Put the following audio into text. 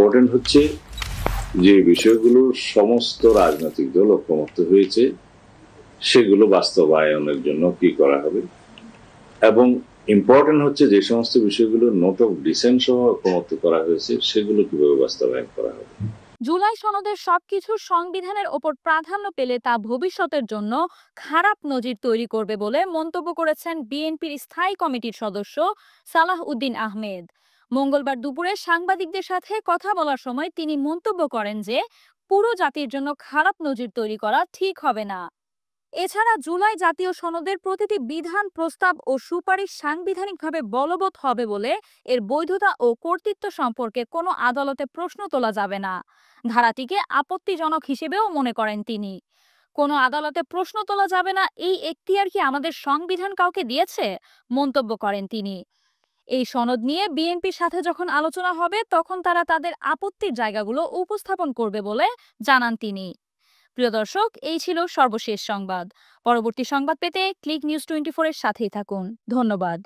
Important হচ্ছে যে বিষয়গুলো সমস্ত রাজনৈতিক দল ঐক্যমত্য হয়েছে সেগুলো বাস্তবায়নের জন্য কি করা হবে, এবং ইম্পর্টেন্ট হচ্ছে যে সমস্ত বিষয়গুলো নোট অফ ডিসেন্ট সহ ঐক্যমত্য করা হয়েছে সেগুলো কিভাবে বাস্তবায়ন করা হবে। জুলাই সনদের সবকিছু সংবিধানের ওপর প্রাধান্য পেলে তা ভবিষ্যতের জন্য খারাপ নজির তৈরি করবে বলে মন্তব্য করেছেন বিএনপির স্থায়ী কমিটির সদস্য সালাহ উদ্দিন আহমেদ। মঙ্গলবার দুপুরে সাংবাদিকদের সাথে কথা বলার সময় তিনি মন্তব্য করেন যে পুরো জাতির জন্য খারাপ নজির তৈরি করা ঠিক হবে না। এছাড়া জুলাই জাতীয় সনদের প্রতিটি বিধান, প্রস্তাব ও সুপারিশ সাংবিধানিকভাবে বলবৎ হবে বলে এর বৈধতা ও কর্তৃত্ব সম্পর্কে কোনো আদালতে প্রশ্ন তোলা যাবে না। ধারাটিকে আপত্তিজনক হিসেবেও মনে করেন তিনি। কোনো আদালতে প্রশ্ন তোলা যাবে না এই এখতিয়ার কি আমাদের সংবিধান কাউকে দিয়েছে, মন্তব্য করেন তিনি। এই সনদ নিয়ে বিএনপির সাথে যখন আলোচনা হবে তখন তারা তাদের আপত্তির জায়গাগুলো উপস্থাপন করবে বলে জানান তিনি। প্রিয় দর্শক, এই ছিল সর্বশেষ সংবাদ। পরবর্তী সংবাদ পেতে ক্লিক নিউজ 24 এর সাথেই থাকুন। ধন্যবাদ।